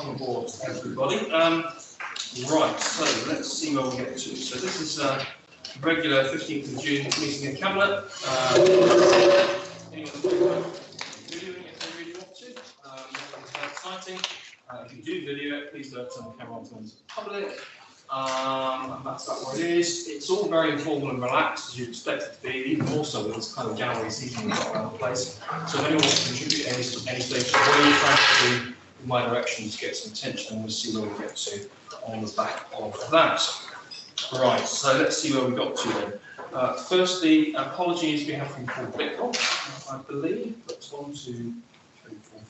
welcome aboard everybody. Right, so let's see where we get to. So this is regular 15th of June meeting in Cabinet. Anyone videoing if they really want to. It's very exciting. If you do video it, please don't turn the camera on to the public. And that's what it is. It's all very informal and relaxed, as you expect it to be, even more so with this kind of gallery seating we've got around the place. So if anyone wants to contribute at any stage, really frankly, in my direction to get some attention, and we'll see where we get to on the back of that. Right, so let's see where we got to then. Firstly, apologies we have from Paul Bickle, I believe. That's 1, 2, 3,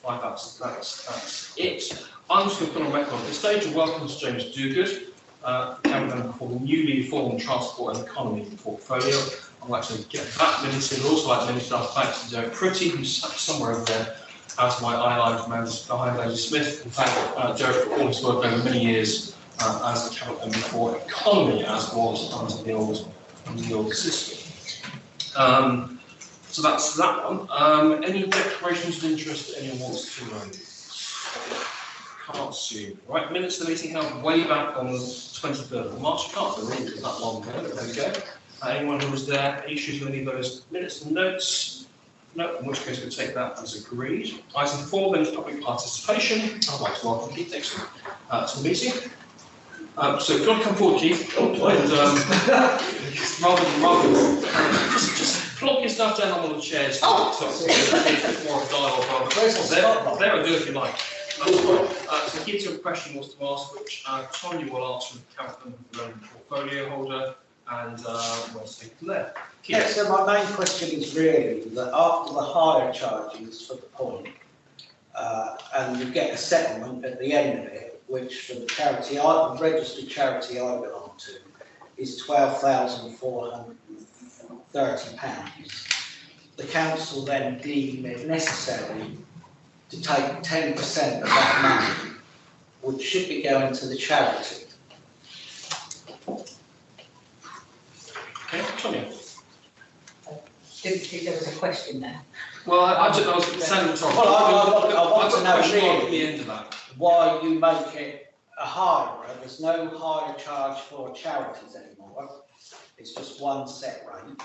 4, 5. That's it. I'm just going to put on record at this stage and welcome to James Duguid, Cabinet for the newly formed Transport and Economy portfolio. I'll actually get that minuted. I'd also like to minister our thanks to Joe Pretty, who's sat somewhere over there, as my eye-line behind Lady Smith, and thank Joe for all his work over many years as a Cabinet member for Economy, as was under the old system. So that's that one. Any declarations of interest that anyone wants to raise? Can't see. Right, minutes of the meeting held way back on the 23rd of March. I can't believe it was that long ago. There we go. Anyone who was there, any issues with any of those minutes and notes? No, in which case we'll take that as agreed. Item 4, then is public participation. I'd like to welcome Keith next to the meeting. So if you want to come forward, Keith, and rather than just plonk your stuff down on one of the chairs, so it's a bit more of a dialogue. There I do if you like. So Keith's question was to ask, which Tonia will answer the Cabinet portfolio holder, and we'll take it from there. Yeah, so my main question is really that after the hire charges for the point, and you get a settlement at the end of it, which for the charity, the registered charity I belong to, is £12,430. The council then deem it necessary to take 10% of that money, which should be going to the charity. Okay, Tonia. Didn't think there was a question there. Well, I was saying to Well, I want to know at the really end of that. why you make it a hire. There's no hire charge for charities anymore. It's just one set rate.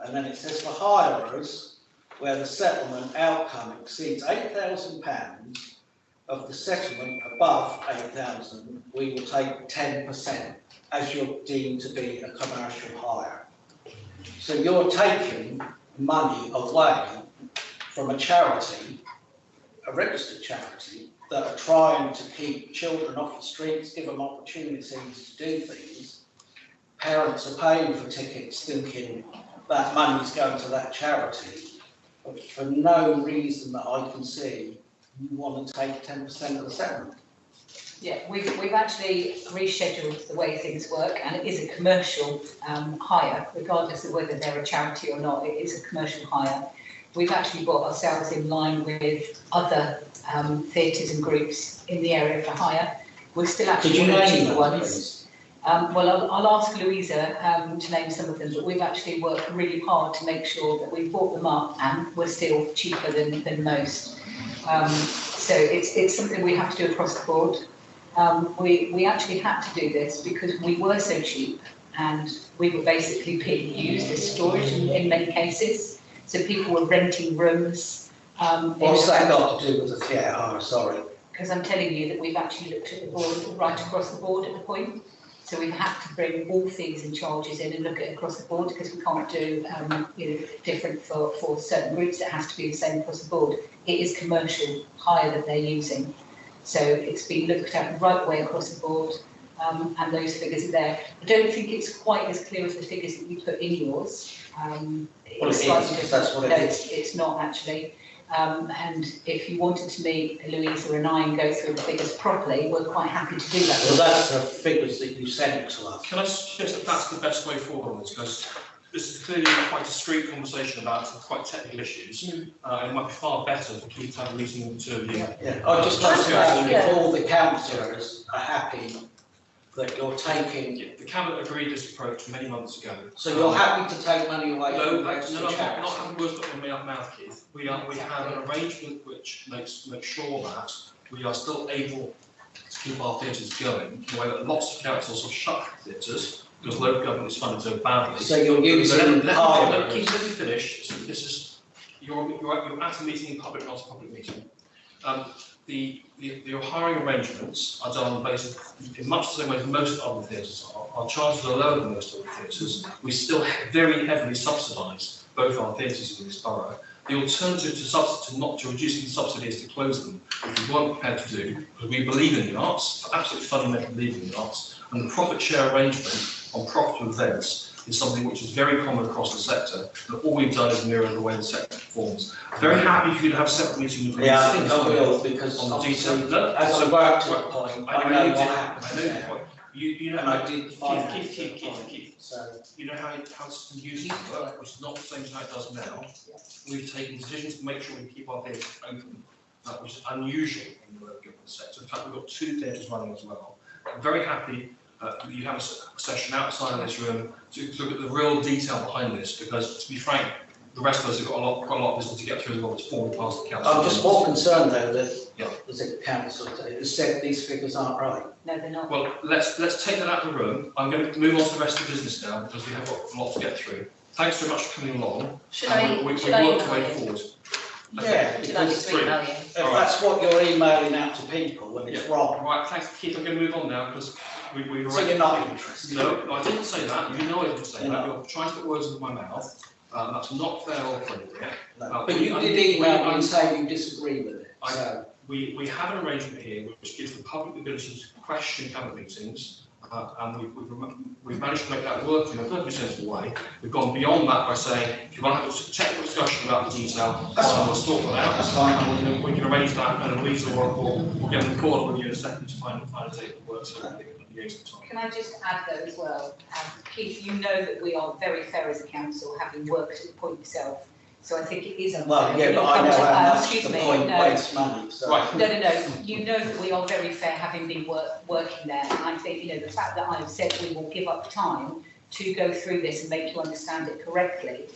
And then it says for hirers, where the settlement outcome exceeds £8,000, of the settlement above 8,000, we will take 10% as you're deemed to be a commercial hire. So you're taking money away from a charity, a registered charity, that are trying to keep children off the streets, give them opportunities to do things. Parents are paying for tickets thinking that money's going to that charity, but for no reason that I can see, you want to take 10% of the settlement. Yeah, we've actually rescheduled the way things work, and it is a commercial hire, regardless of whether they're a charity or not. It is a commercial hire. We've actually brought ourselves in line with other theatres and groups in the area for hire. We're still actually one of the cheaper ones. Well, I'll ask Louisa to name some of them, but we've actually worked really hard to make sure that we've brought them up and we're still cheaper than most. So it's something we have to do across the board. We actually had to do this because we were so cheap and we were basically being used as storage in many cases. So people were renting rooms. What's that got to do with the theatre? Oh, sorry. Because I'm telling you that we've actually looked at the board right across the board at the point. So we've had to bring all fees and charges in and look at it across the board because we can't do different for certain groups. It has to be the same across the board. It is commercial hire that they're using. So it's been looked at right the way across the board, and those figures are there. I don't think it's quite as clear as the figures that you put in yours. It's slightly different. That's what it is. It's not actually. And if you wanted to meet Louisa and I and go through the figures properly, we're quite happy to do that. Well, that's the figures that you sent to us. Can I suggest that that's the best way forward on this? Because this is clearly quite a street conversation about some quite technical issues. It might be far better for Keith to have a meeting with the two of you. Yeah. I'd just like to know if all the councillors are happy that you're taking. The Cabinet agreed this approach many months ago. So you're happy to take money away No, from I'm not charity? having words put in my mouth, Keith. We have an arrangement which makes sure that we are still able to keep our theatres going, in the way that lots of councils have shut theatres because local government is funded so badly. So you're using let hard. me finish. So this is you're at a meeting in public, not a public meeting. Your hiring arrangements are done on the basis, in much the same way as most other theatres are. Our charges are lower than most other theatres. We still very heavily subsidise both our theatres in this borough. The alternative to not to reducing the subsidy is to close them, which we weren't prepared to do, because we believe in the arts, absolutely fundamentally believe in the arts, and the profit share arrangement on profitable events is something which is very common across the sector, and all we've done is mirror the way the sector performs. Very happy for you to have a separate meeting with Yeah, I think I will, because on the obviously, detail. as I worked at the point, I know what happened. I know the point. You know, And I did find Keith. So, You know how it used to work, which is not the same as how it does now. We've taken decisions to make sure we keep our theatres open, which is unusual in the local government sector. In fact, we've got 2 theatres running as well. I'm very happy you have a session outside of this room to look at the real detail behind this, because to be frank, the rest of us have got quite a lot of business to get through as well. It's falling past the council. I'm just more concerned though that the council has said these figures aren't right. No, they're not. Well, let's take that out of the room. I'm going to move on to the rest of the business now, because we have got a lot to get through. Thanks very much for coming along. Should I we work email the way you? forward. Yeah, Should I just email you? If that's what you're emailing out to people, and it's wrong. Right, thanks, Keith. I'm going to move on now, because we're So you're not interested? No, I didn't say that. You know I didn't say You're that. not. You're trying to put words into my mouth. That's not fair or appropriate. No. But you did email me and say you disagree with it. So We have an arrangement here which gives the public the ability to question cabinet meetings, and we've managed to make that work in a perfectly sensible way. We've gone beyond that by saying, if you want to have a technical discussion about the detail, we'll sort that out. that's fine. And we can arrange that, and Louisa will get in the call with you in a second to find a date that works for the time. Can I just add though as well, Keith, you know that we are very fair as a council, having worked at the point yourself. So I think it is unfair. Well, yeah, but I know how much excuse the me, point no. wastes money, so. Right. No. You know that we are very fair, having been working there. And I think, the fact that I've said we will give up time to go through this and make you understand it correctly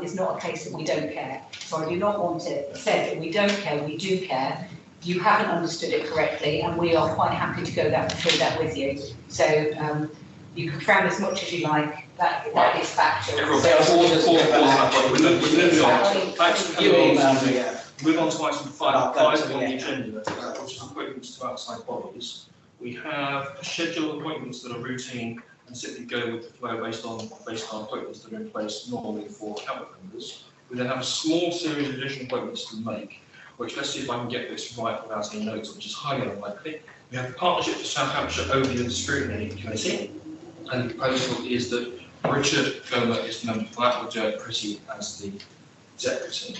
is not a case that we don't care. So I do not want to say that we don't care, we do care. You haven't understood it correctly, and we are quite happy to go through that with you. So you can frown as much as you like. That is factual. Everyone, Thanks for You coming emailed on. me, yeah. Move on to item 5 on the Yeah. agenda, which is appointments to outside bodies. We have scheduled appointments that are routine and simply go with the flow based on appointments that are in place normally for cabinet members. We then have a small series of additional appointments to make, which, let's see if I can get this right without any notes, which is highly unlikely. We have the Partnership for South Hampshire Overview and Scrutiny Committee, and the proposal is that Richard Gomer is the member for that, with Derek Pretty as the deputy.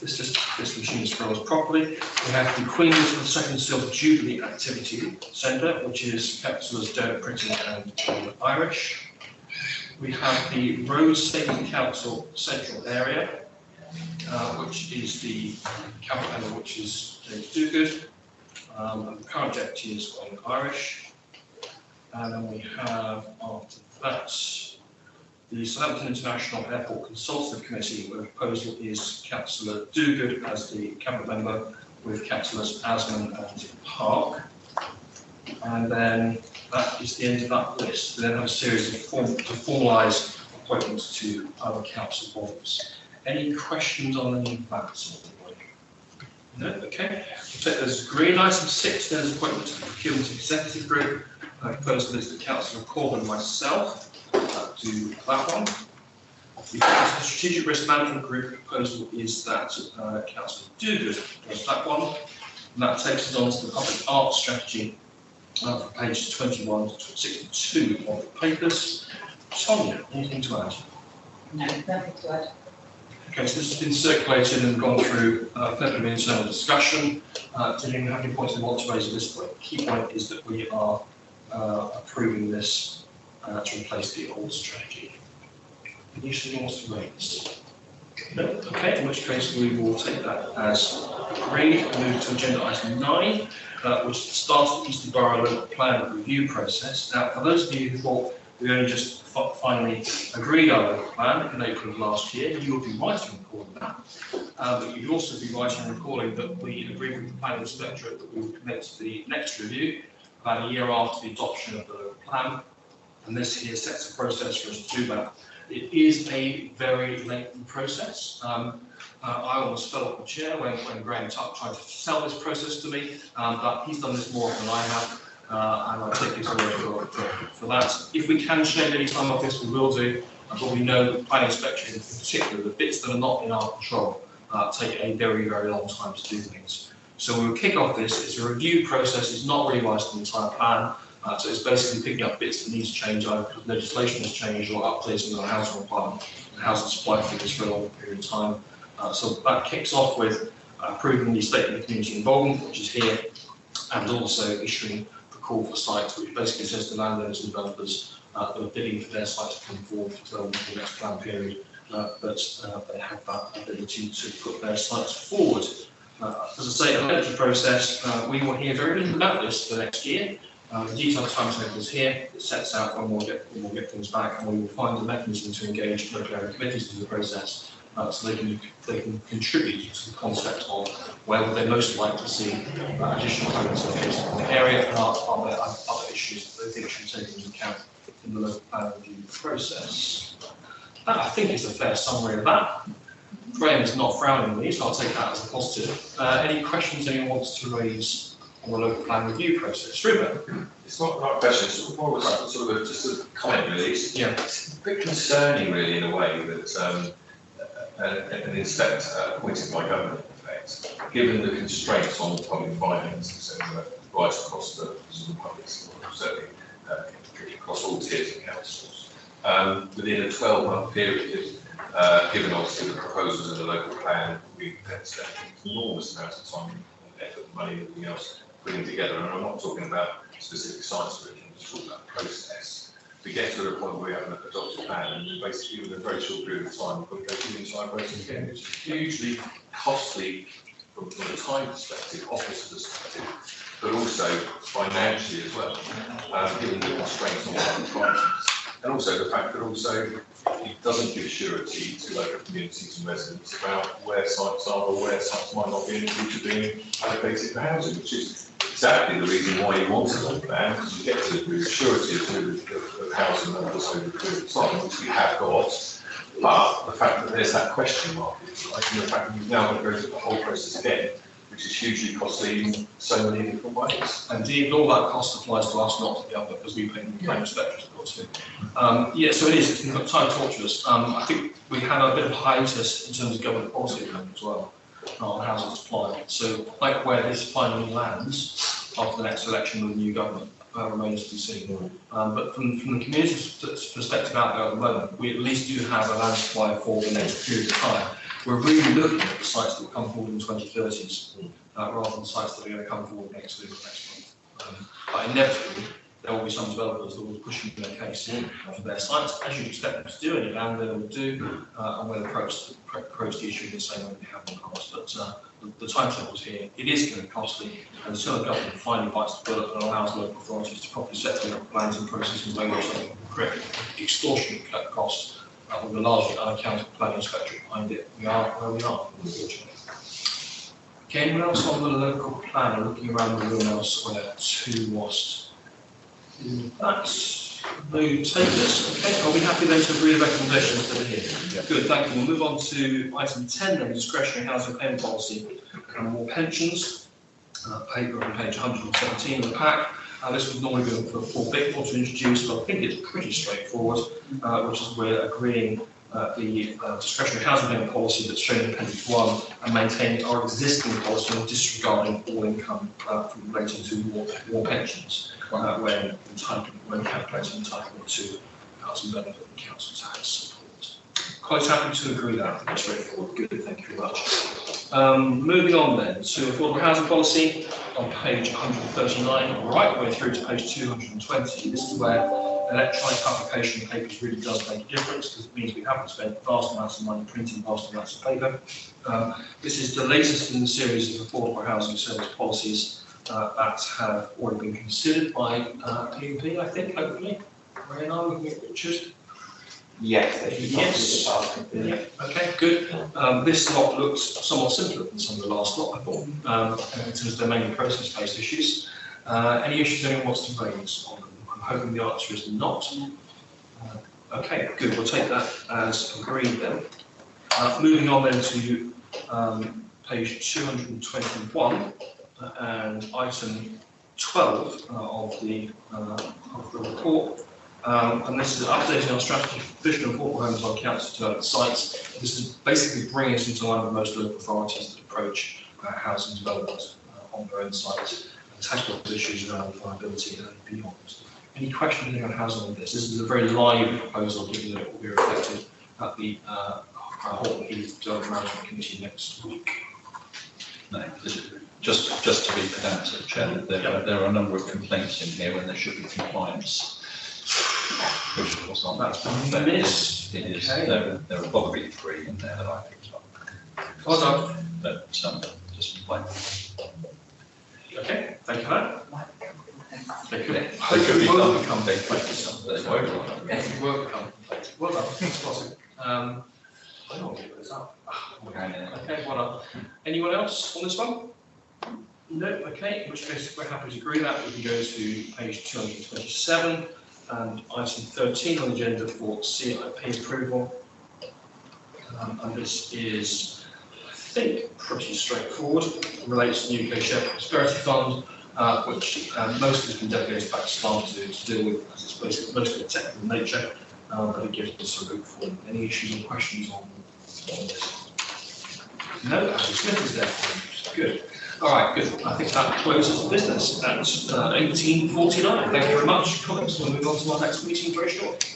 This machine is scrolls properly. We have the Queen Elizabeth II Silver Jubilee Activity Centre, which is Councillors Derek Pretty and Irish. We have the Road Safety Council Central Area, which is the cabinet member, which is James Duguid, and the current deputy is Irish. And then we have, after that, the Southampton International Airport Consultative Committee, where the proposal is Councillor Duguid as the cabinet member, with Councillors Asman and Park. And then that is the end of that list. We then have a series of formalise appointments to other council bodies. Any questions on any of that? No? Okay. We'll take those green. Item 6, there's appointment to the Procurement Executive Group. I propose that the Councillor Corben and myself do that one. The Strategic Risk Management Group proposal is that Councillor Duguid does that one. And that takes us on to the Public Arts Strategy for pages 21 to 62 of the papers. Tonia, anything to add? No, nothing to add. Okay, so this has been circulated and gone through a fair bit of internal discussion. Did anyone have any points they want to raise at this point? The key point is that we are approving this to replace the old strategy. Anything wants to raise? No? Okay, in which case we will take that as agreed and move to agenda item 9, which starts the Eastern Borough Local Plan Review process. Now, for those of you who thought We only just finally agreed our local plan in April of last year. You will be right in recalling that. But you'd also be right in recalling that we agreed with the planning inspectorate that we would commit to the next review about a year after the adoption of the local plan. And this here sets a process for us to do that. It is a very lengthy process. I almost fell off the chair when Graham tried to sell this process to me, but he's done this more often than I have. And I'll take his word for that. If we can shave any time off this, we will do. But we know that planning inspection, in particular, the bits that are not in our control, take a very, very long time to do things. So we will kick off this. It's a review process. It's not revising the entire plan. So it's basically picking up bits that need to change either because legislation has changed or updating our housing requirement and housing supply figures for a long period of time. So that kicks off with approving the statement of community involvement, which is here, and also issuing call for sites, which basically says to landowners and developers that are bidding for their sites to come forward for development for the next plan period, that they have that ability to put their sites forward. As I say, a lengthy process. We will hear very little about this for the next year. The detailed timetable is here. It sets out when we'll get things back, and we will find a mechanism to engage local area committees in the process, so they can contribute to the concept of where would they most like to see additional homes located in the area, and are there other issues that they think should be taken into account in the local plan review process. That, I think, is a fair summary of that. Graham is not frowning at me, so I'll take that as a positive. Any questions anyone wants to raise on the local plan review process? Rupert? It's not a question, it's more of a sort of just a comment really. It's a bit concerning really in a way that an inspector appointed by government, in effect, given the constraints on public finances and right across the sort of public, certainly across all tiers of councils, within a 12-month period, given obviously the proposals in the local plan, we then spent an enormous amount of time, effort, money, and everything else putting together. And I'm not talking about specific science, but I'm just talking about the process. We get to the point where we have an adopted plan, and basically within a very short period of time, we've got to go through the entire process again, which is hugely costly from a time perspective, office perspective, but also financially as well, given the constraints on public finances. And also the fact that also it doesn't give surety to local communities and residents about where sites are or where sites might not be in the future being allocated for housing, which is exactly the reason why you want to look there, because you get to the surety of housing numbers over a period of time, which we have got. But the fact that there's that question mark, and the fact that you've now got to go through the whole process again, which is hugely costly in so many different ways. Indeed, all that cost applies to us, not to the other, because we pay the claim inspectors, of course. Yeah, so it is. It's been time torturous. I think we had a bit of hiatus in terms of government policy as well on housing supply. So, like where this finally lands after the next election with the new government remains to be seen. But from the community's perspective out there at the moment, we at least do have a land supply for the next period of time. We're really looking at the sites that will come forward in the 2030s, rather than sites that are going to come forward next week or next month. But inevitably, there will be some developers that will be pushing their case for their sites, as you'd expect them to do, any landowner would do, and we'll approach the issue in the same way we have in the past. But the timetable's here. It is going to be costly, and until the government finally bites the bullet and allows local authorities to properly set their plans and processes in ways that correct extortionate costs, with a largely unaccountable planning inspectorate behind it, we are where we are, unfortunately. Okay, anyone else on the local plan looking around the room elsewhere to WAST? That's no takers. Okay, I'll be happy then to agree the recommendations that are here. Yeah. Good, thank you. We'll move on to item 10, then, discretionary housing payment policy and more pensions. Paper on page 117 of the pack. This would normally be for a full bit more to introduce, but I think it's pretty straightforward, which is we're agreeing the discretionary housing payment policy that's shown in Appendix 1 and maintaining our existing policy on disregarding all income relating to war pensions when calculating entitlement to housing benefit and council tax support. Quite happy to agree with that. That's straightforward. Good, thank you very much. Moving on then to affordable housing policy on page 139, right the way through to page 220. This is where electronic application of papers really does make a difference, because it means we haven't spent vast amounts of money printing vast amounts of paper. This is the latest in the series of affordable housing service policies that have already been considered by PMP, I think, hopefully. Ray and I, we can get Richard. Yes, they should Yes. probably Yeah, okay, good. This lot looks somewhat simpler than some of the last lot, I thought, in terms of their mainly process-based issues. Any issues anyone wants to raise on them? I'm hoping the answer is not. Okay, good, we'll take that as agreed then. Moving on then to page 221 and item 12 of the report. And this is updating our strategy for provision of affordable homes on council development sites. This is basically bringing us into line with most local authorities that approach housing development on their own sites and tackle issues around viability and beyond. Any questions on housing on this? This is a very live proposal, given that it will be reflected at the Horton Heath Development Management Committee next week. No, just to be pedantic, Chair, there are a number of complaints in here when there should be compliance. Which of course aren't. That's been missed. It is, Okay. there are probably 3 in there that I picked up. Well done. But just like. Okay, thank you for that. They could, They could be will done. become They could be done, but they won't. They will become. Well done. That's possible. I don't want to give this up. Okay, well done. Anyone else on this one? No. Okay. In which case, if we're happy to agree that, we can go to page 227 and item 13 on the agenda for CIP approval. And this is, I think, pretty straightforward. It relates to the UK Shepherd Prosperity Fund, which most has been delegated back to staff to deal with, as it's basically mostly technical in nature, but it gives us a route forward. Any issues or questions on this? No, Ashley Smith is there for you. Good. All right, good. I think that closes the business at 18:49. Thank you very much, colleagues. We'll move on to our next meeting very shortly.